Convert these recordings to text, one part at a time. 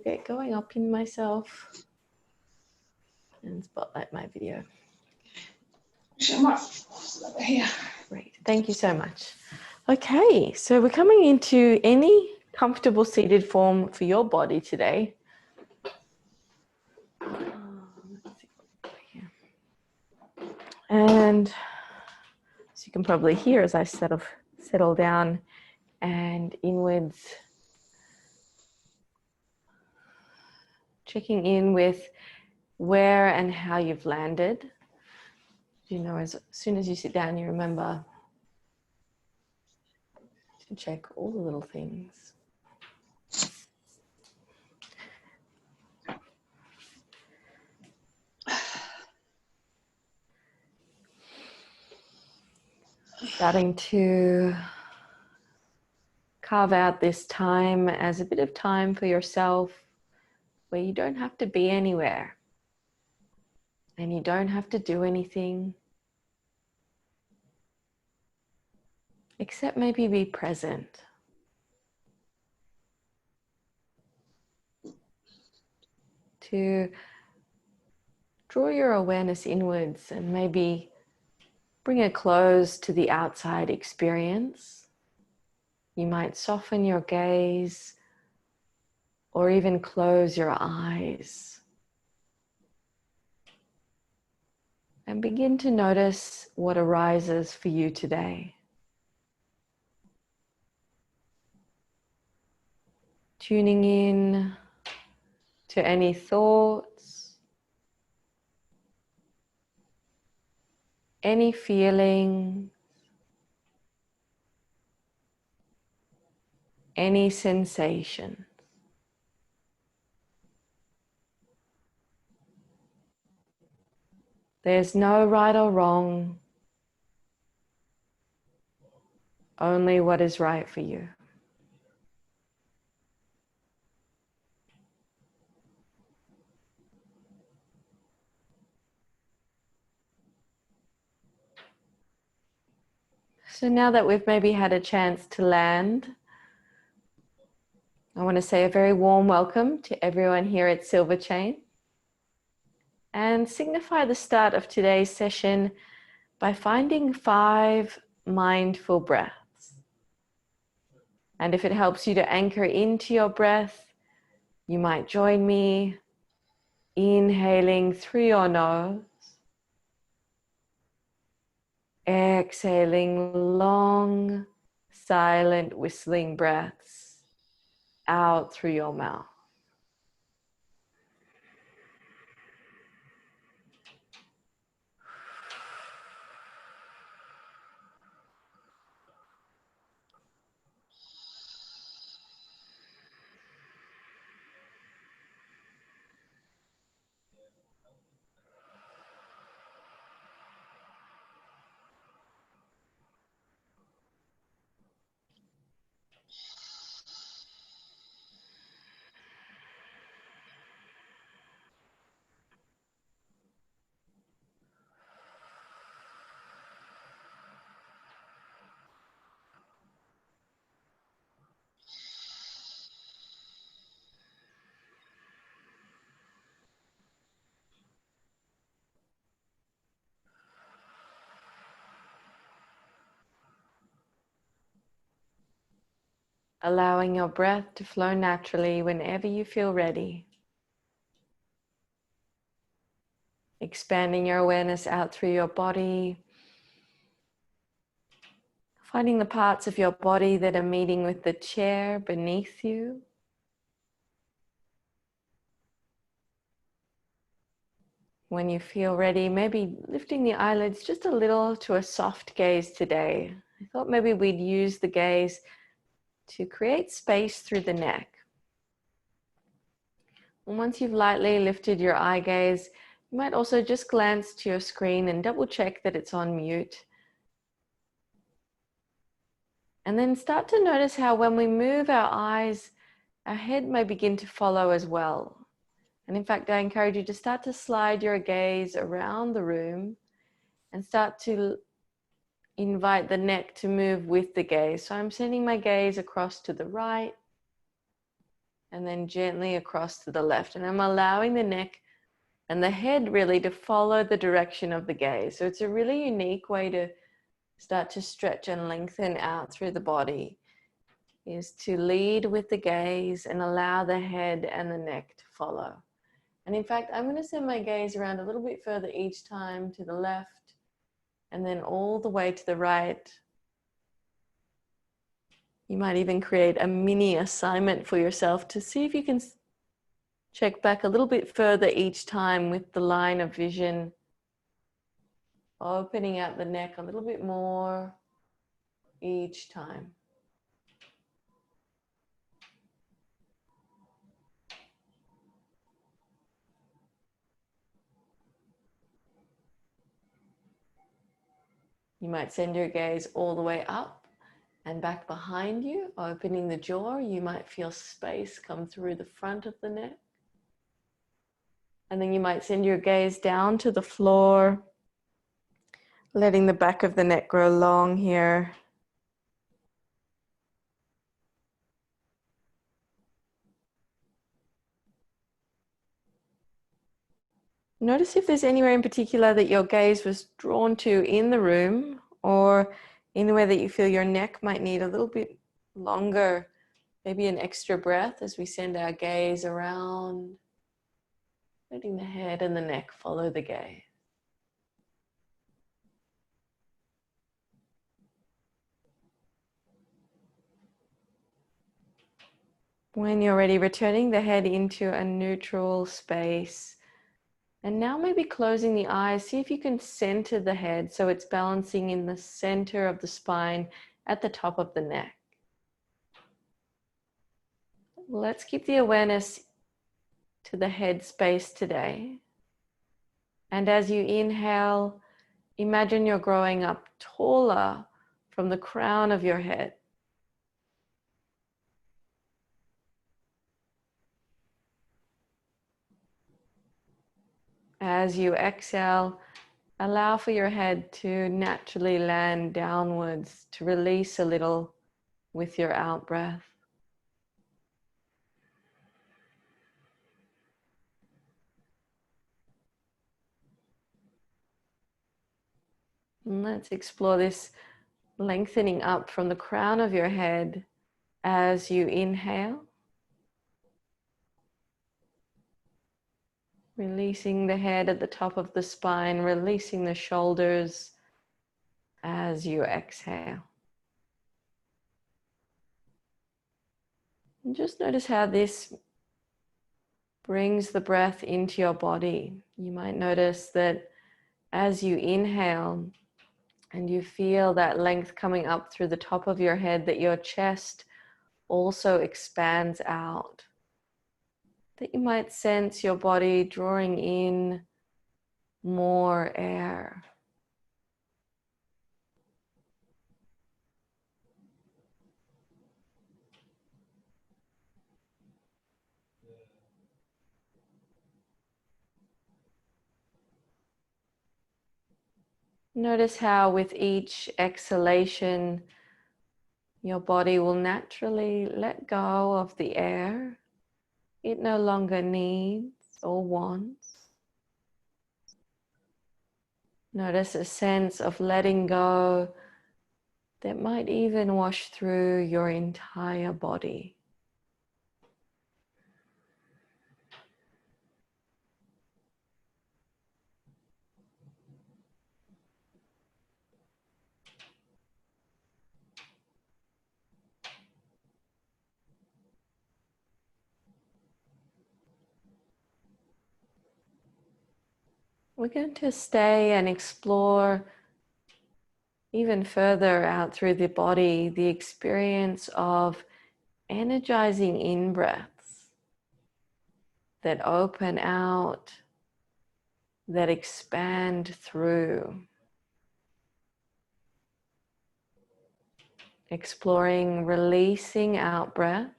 get going. I'll pin myself and spotlight my video. Here. Great, thank you so much. Okay, so we're coming into any comfortable seated form for your body today. And as you can probably hear as I settle down and inwards, checking in with where and how you've landed. You know, as soon as you sit down, you remember to check all the little things. Starting to carve out this time as a bit of time for yourself where you don't have to be anywhere and you don't have to do anything except maybe be present. To draw your awareness inwards and maybe bring a close to the outside experience. You might soften your gaze or even close your eyes and begin to notice what arises for you today. Tuning in to any thoughts, any feeling, any sensation. There's no right or wrong, only what is right for you. So now that we've maybe had a chance to land, I want to say a very warm welcome to everyone here at Silver Chain and signify the start of today's session by finding 5 mindful breaths. And if it helps you to anchor into your breath, you might join me inhaling through your nose, exhaling long, silent, whistling breaths out through your mouth. Allowing your breath to flow naturally whenever you feel ready. Expanding your awareness out through your body. Finding the parts of your body that are meeting with the chair beneath you. When you feel ready, maybe lifting the eyelids just a little to a soft gaze today. I thought maybe we'd use the gaze to create space through the neck. And once you've lightly lifted your eye gaze, you might also just glance to your screen and double check that it's on mute. And then start to notice how when we move our eyes, our head may begin to follow as well. And in fact, I encourage you to start to slide your gaze around the room and start to invite the neck to move with the gaze. So I'm sending my gaze across to the right, and then gently across to the left. And I'm allowing the neck and the head really to follow the direction of the gaze. So it's a really unique way to start to stretch and lengthen out through the body, is to lead with the gaze and allow the head and the neck to follow. And in fact, I'm going to send my gaze around a little bit further each time to the left and then all the way to the right. You might even create a mini assignment for yourself to see if you can check back a little bit further each time with the line of vision, opening out the neck a little bit more each time. You might send your gaze all the way up and back behind you, opening the jaw. You might feel space come through the front of the neck. And then you might send your gaze down to the floor, letting the back of the neck grow long here. Notice if there's anywhere in particular that your gaze was drawn to in the room, or anywhere that you feel your neck might need a little bit longer, maybe an extra breath as we send our gaze around, letting the head and the neck follow the gaze. When you're ready, returning the head into a neutral space. And now maybe closing the eyes, see if you can center the head so it's balancing in the center of the spine at the top of the neck. Let's keep the awareness to the head space today. And as you inhale, imagine you're growing up taller from the crown of your head. As you exhale, allow for your head to naturally land downwards, to release a little with your out breath. And let's explore this lengthening up from the crown of your head as you inhale. Releasing the head at the top of the spine, releasing the shoulders as you exhale. And just notice how this brings the breath into your body. You might notice that as you inhale and you feel that length coming up through the top of your head, that your chest also expands out. That you might sense your body drawing in more air. Notice how with each exhalation, your body will naturally let go of the air it no longer needs or wants. Notice a sense of letting go that might even wash through your entire body. We're going to stay and explore even further out through the body the experience of energizing in-breaths that open out, that expand through. Exploring releasing out breath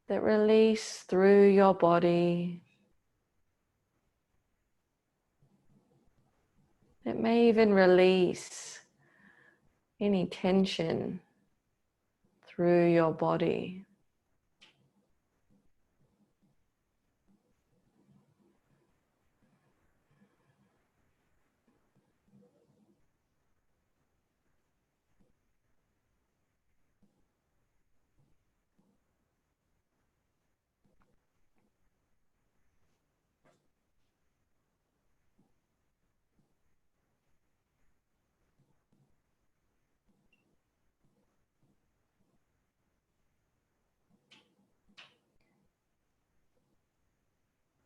that release through your body, that may even release any tension through your body.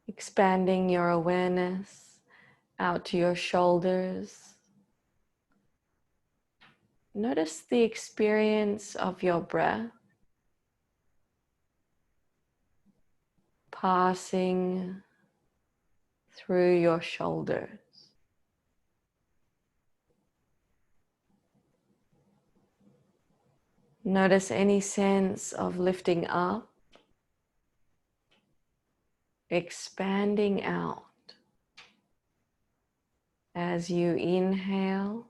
Expanding your awareness out to your shoulders. Notice the experience of your breath passing through your shoulders. Notice any sense of lifting up, expanding out as you inhale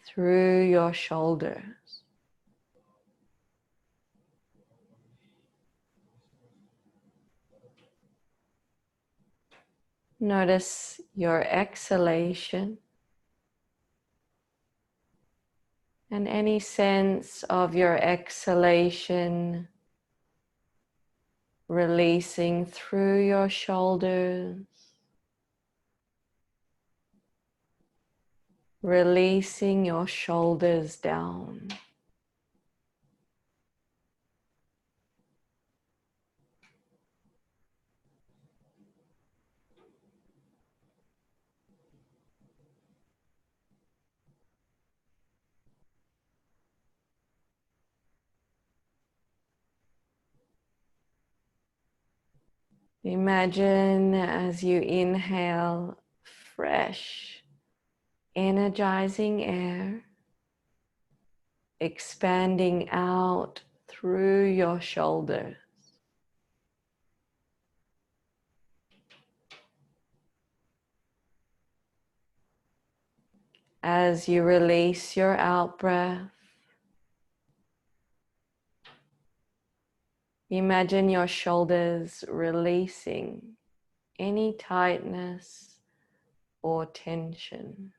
through your shoulders. Notice your exhalation and any sense of your exhalation releasing through your shoulders, releasing your shoulders down. Imagine as you inhale fresh, energizing air, expanding out through your shoulders. As you release your out breath, imagine your shoulders releasing any tightness or tension.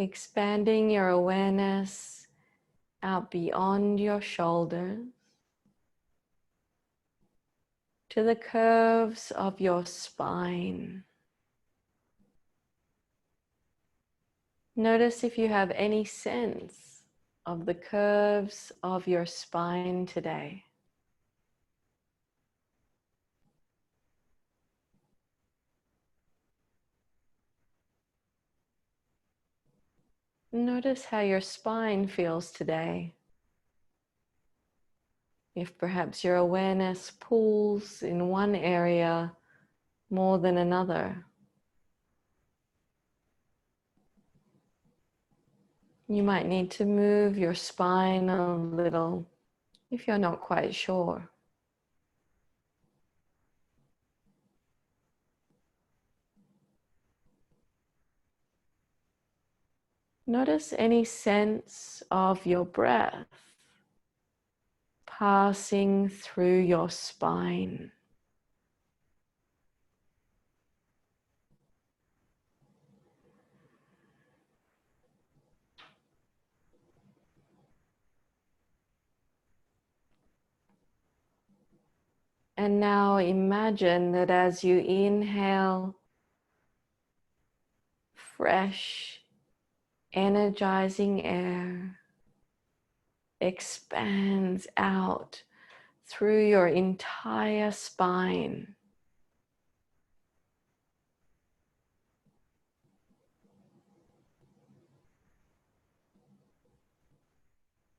Expanding your awareness out beyond your shoulders to the curves of your spine. Notice if you have any sense of the curves of your spine today. Notice how your spine feels today. If perhaps your awareness pulls in one area more than another. You might need to move your spine a little if you're not quite sure. Notice any sense of your breath passing through your spine. And now imagine that as you inhale fresh, energizing air expands out through your entire spine.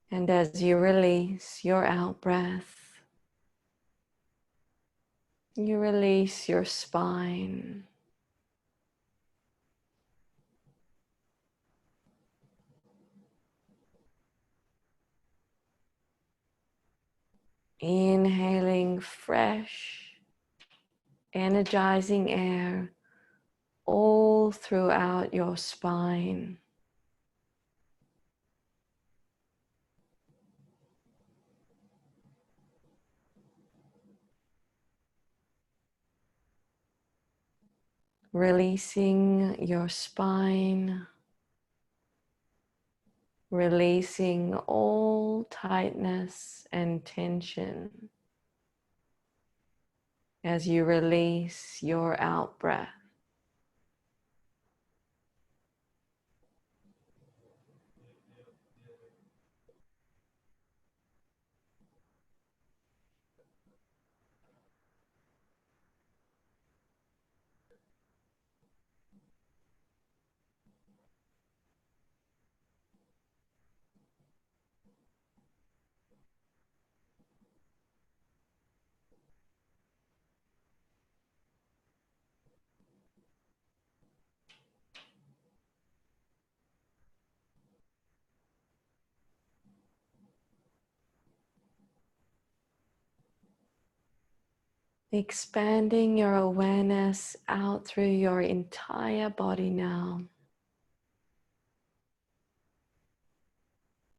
And as you release your out breath, you release your spine. Inhaling fresh, energizing air all throughout your spine. Releasing your spine, releasing all tightness and tension as you release your out breath. Expanding your awareness out through your entire body now.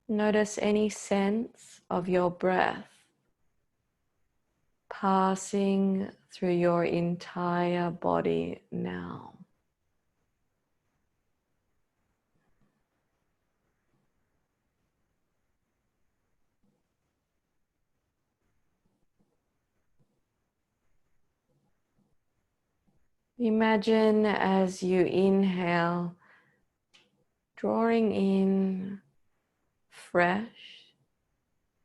Notice any sense of your breath passing through your entire body now. Imagine as you inhale, drawing in fresh,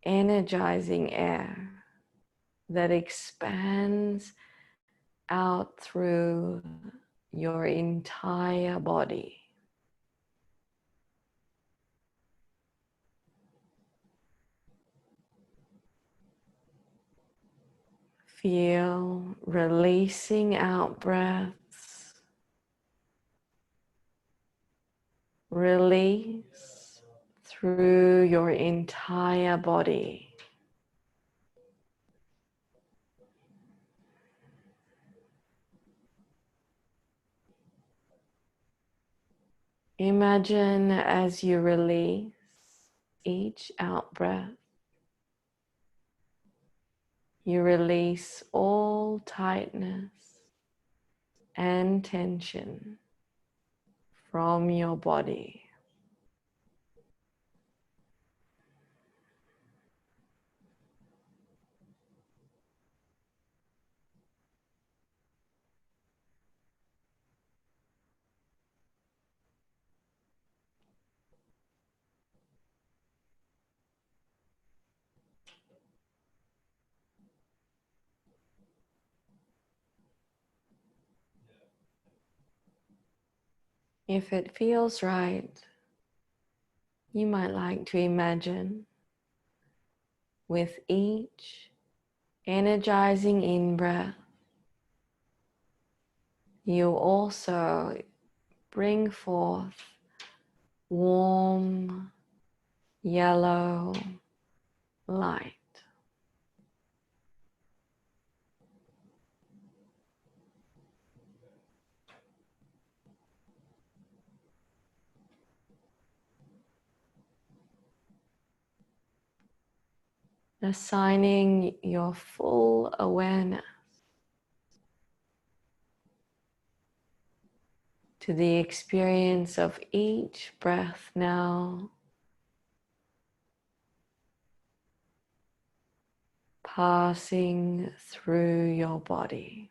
energizing air that expands out through your entire body. Feel releasing out breaths. Release through your entire body. Imagine as you release each out breath, you release all tightness and tension from your body. If it feels right, you might like to imagine with each energizing in-breath, you also bring forth warm yellow light. Assigning your full awareness to the experience of each breath now, passing through your body.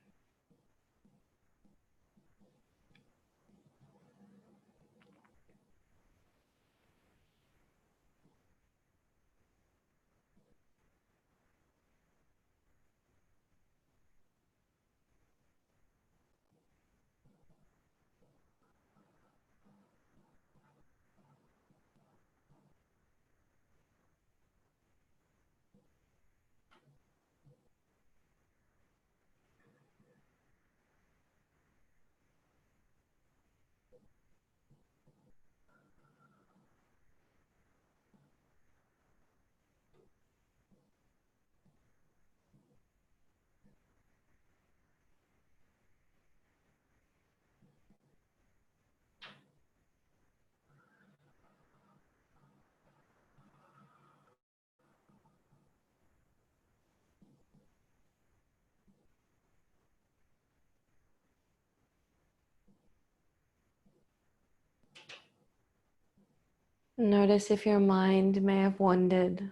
Notice if your mind may have wandered,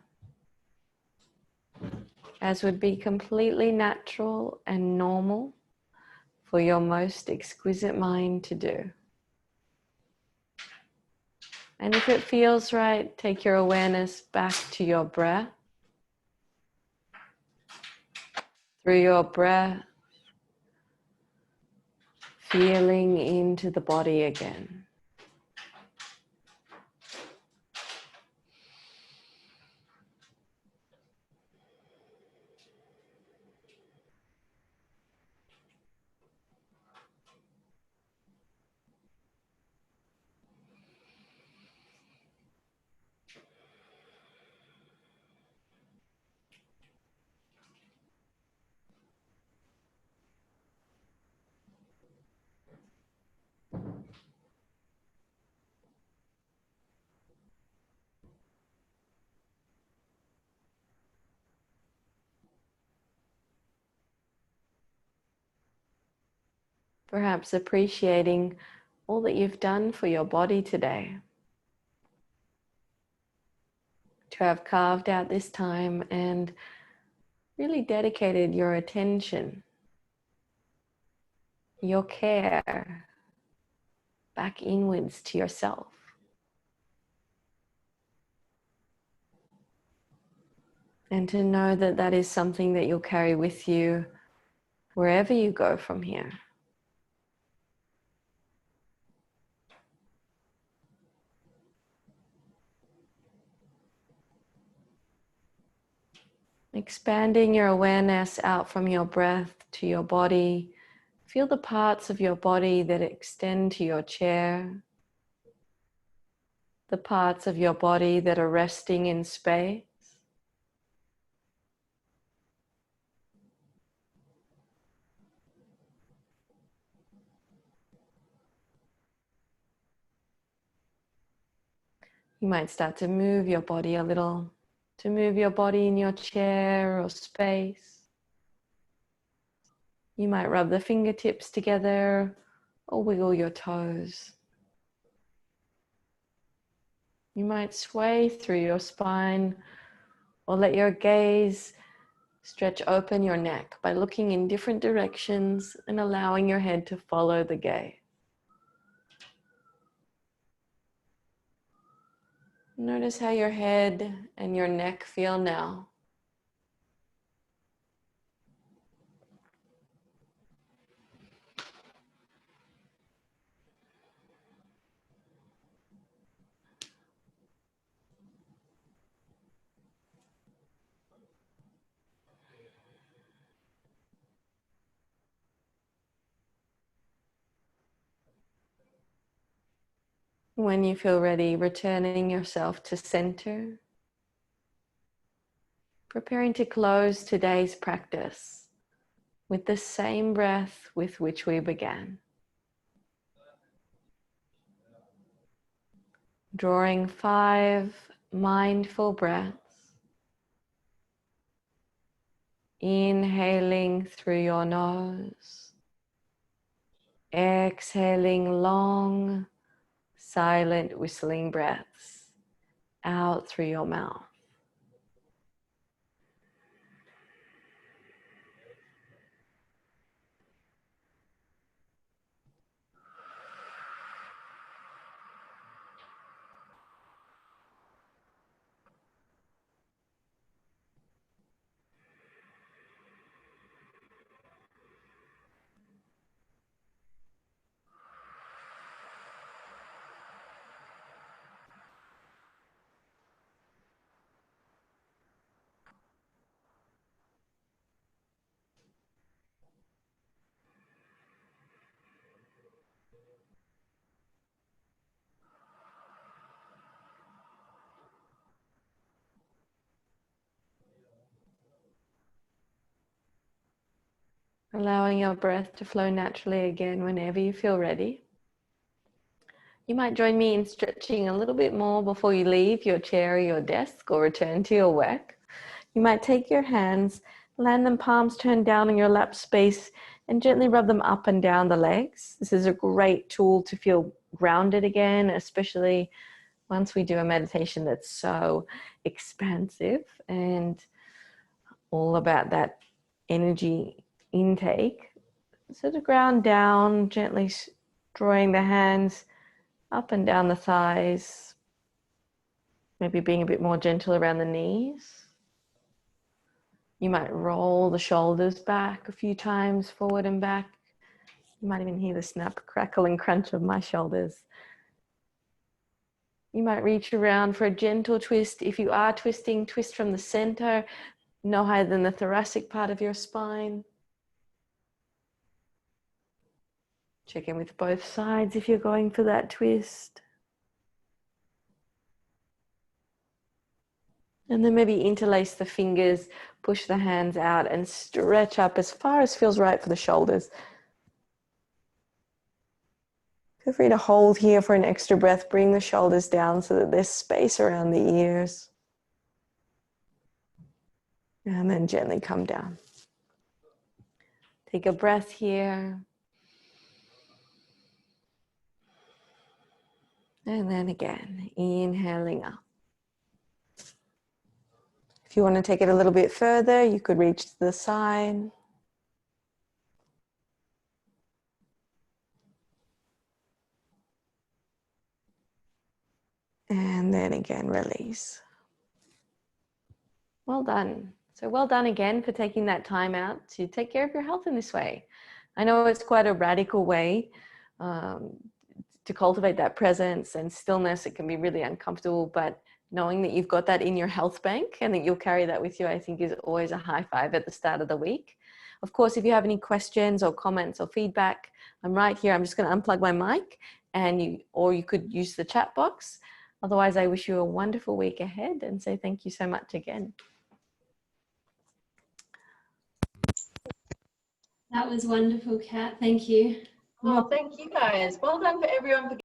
as would be completely natural and normal for your most exquisite mind to do. And if it feels right, take your awareness back to your breath. Through your breath, feeling into the body again. Perhaps appreciating all that you've done for your body today. To have carved out this time and really dedicated your attention, your care back inwards to yourself. And to know that that is something that you'll carry with you wherever you go from here. Expanding your awareness out from your breath to your body. Feel the parts of your body that extend to your chair. The parts of your body that are resting in space. You might start to move your body a little, to move your body in your chair or space. You might rub the fingertips together or wiggle your toes. You might sway through your spine or let your gaze stretch open your neck by looking in different directions and allowing your head to follow the gaze. Notice how your head and your neck feel now. When you feel ready, returning yourself to center, preparing to close today's practice with the same breath with which we began. Drawing 5 mindful breaths, inhaling through your nose, exhaling long, silent whistling breaths out through your mouth. Allowing your breath to flow naturally again whenever you feel ready. You might join me in stretching a little bit more before you leave your chair or your desk or return to your work. You might take your hands, land them palms turned down in your lap space, and gently rub them up and down the legs. This is a great tool to feel grounded again, especially once we do a meditation that's so expansive and all about that energy intake, sort of ground down, gently drawing the hands up and down the thighs, maybe being a bit more gentle around the knees. You might roll the shoulders back a few times, forward and back. You might even hear the snap, crackle, and crunch of my shoulders. You might reach around for a gentle twist. If you are twisting, twist from the center, no higher than the thoracic part of your spine. Check in with both sides if you're going for that twist. And then maybe interlace the fingers, push the hands out and stretch up as far as feels right for the shoulders. Feel free to hold here for an extra breath. Bring the shoulders down so that there's space around the ears. And then gently come down. Take a breath here. And then again, inhaling up. If you want to take it a little bit further, you could reach to the side. And then again, release. Well done. So well done again for taking that time out to take care of your health in this way. I know it's quite a radical way to cultivate that presence and stillness. It can be really uncomfortable, but knowing that you've got that in your health bank and that you'll carry that with you, I think is always a high five at the start of the week. Of course, if you have any questions or comments or feedback, I'm right here. I'm just going to unplug my mic and you could use the chat box. Otherwise, I wish you a wonderful week ahead and say thank you so much again. That was wonderful, Kat. Thank you. Oh, thank you guys. Well done for everyone for